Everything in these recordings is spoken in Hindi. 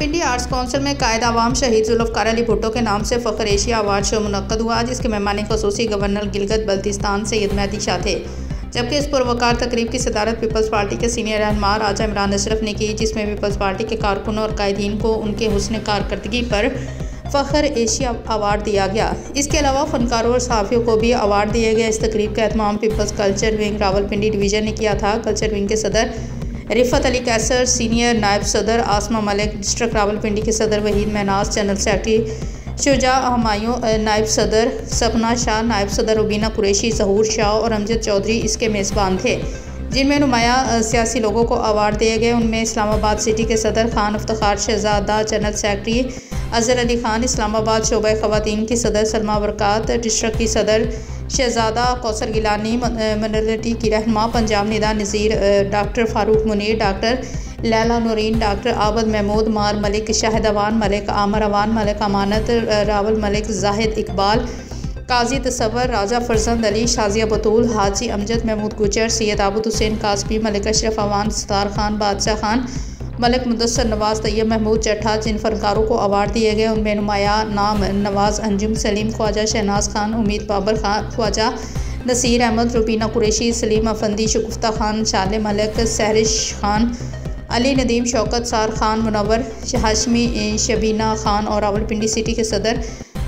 रावलपिंडी आर्ट्स काउंसिल में कायद आवाम शहीद जुल्फ़कार अली भुट्टो के नाम से फ़ख्र एशिया अवार्ड शो मुनक्कद हुआ, जिसके मेहमान ख़ुसूसी गवर्नर गिलगित बल्तिस्तान सैयद मेहदी शाह थे। जबकि इस पुरवकार तकरीब की सदारत पीपल्स पार्टी के सीनियर रहनुमा राजा इमरान अशरफ ने की, जिसमें पीपल्स पार्टी के कारकुनों और कायदीन को उनके हुस्न कारकर्दगी पर फ़ख्र एशिया अवार्ड दिया गया। इसके अलावा फ़नकारों और सहाफ़ियों को भी अवार्ड दिए गए। इस तकरीब का एहतमाम people's culture wing Rawalpindi division ने किया था। कल्चर विंग के सदर रिफ़त अली कैसर, सीनियर नायब सदर आसमा मलिक, डिस्ट्रिक्ट रावलपिंडी के सदर वहीद महनाज, जनरल सेक्रेटरी शुजा हमायूं, नायब सदर सपना शाह, नायब सदर रुबीना कुरैशी, ज़हूर शाह और अमजद चौधरी इसके मेज़बान थे, जिनमें नुमाया सियासी लोगों को अवार्ड दिए गए। उनमें इस्लामाबाद सिटी के सदर खान इफ्तिखार शहजादा, जनरल सेक्रेटरी अज़हर अली खान, इस्लामाबाद शोबा ख़वातीन की सदर सलमा बरकात, डिस्ट्रिक्ट की सदर शहजादा कौसर गिलानी, मनोरिटी की रहनुमा Punjab Nida Nazir, doctor Farooq Munir, doctor Laila Noreen, doctor Abid Mahmood, मार मलिक, शाहिद अवान मलिक, आमर अवान मलिक, अमानत रावल मलिक, जाहिद इकबाल, काजी तसव्वर, राजा फरजंद अली, शाजिया बतूल, हाजी अमजद महमूद गुजर, सैयद आबद हुसैन कासबी, मलिक अशरफ अवान, सतार खान, बादशाह खान, मलिक मुदस्सर, नवाज़ तैयब महमूद चट्ठा। जिन फनकारों को अवार्ड दिए गए उनमें नुमाया नाम नवाज़ अंजुम, सलीम ख्वाजा, शहनाज खान, उम्मीद बाबर खान ख्वाजा, नसीर अहमद, रुबीना कुरैशी, सलीम अफंदी, शगुफ्ता खान, शाले मलिक, सहरिश खान, अली नदीम, शौकत सार खान, मुनव्वर हाशमी, शबीना खान और रावलपिंडी सिटी के सदर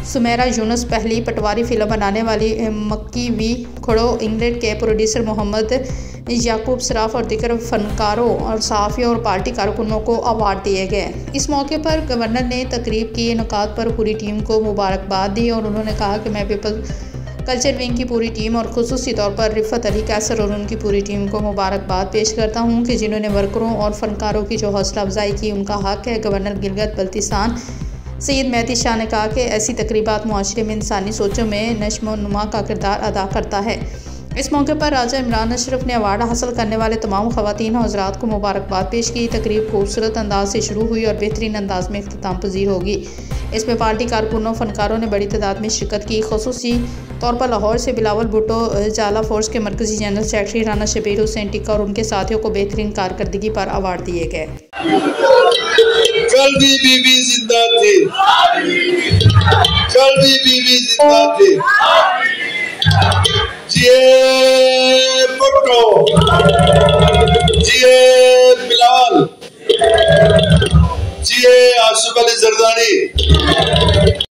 सुमेरा यूनुस, पहली पटवारी फिल्म बनाने वाली मक्की वी खड़ो, इंग्लैंड के प्रोड्यूसर मोहम्मद याकूब सराफ और दीगर फनकारों और सहाफ़ियों और पार्टी कारकुनों को अवार्ड दिए गए। इस मौके पर गवर्नर ने तकरीब की इनकाद पर पूरी टीम को मुबारकबाद दी और उन्होंने कहा कि मैं पीपल्स कल्चर विंग की पूरी टीम और खुसूसी तौर पर रिफ़त अली कैसर और उनकी पूरी टीम को मुबारकबाद पेश करता हूँ कि जिन्होंने वर्करों और फनकारों की जो हौसला अफजाई की उनका हक़ है। गवर्नर गिलगित बल्तिस्तान सैयद मेहदी शाह ने कहा कि ऐसी तकरीबात मुआशरे में इंसानी सोचों में नश्मो नुमा का किरदार अदा करता है। इस मौके पर राजा इमरान अशरफ ने अवार्ड हासिल करने वाले तमाम ख़वातीन और हज़रात को मुबारकबाद पेश की। तकरीब खूबसूरत अंदाज से शुरू हुई और बेहतरीन अंदाज में इख्तिताम पजीर होगी। इसमें पार्टी कारकुनों फनकारों ने बड़ी तादाद में शिरकत की। खुसूसी तौर पर लाहौर से बिलावल भुट्टो, जाला फोर्स के मरकजी जनरल सेक्रेटरी राना शबीर हुसैन टिक्का और उनके साथियों को बेहतरीन कारकर्दगी पर अवार्ड दिए गए। कल भी बीबी जिंदा थे, कल भी बीबी जिंदा थे। जिए भुट्टो, जिए बिलावल, जिए आसिफ अली जरदारी।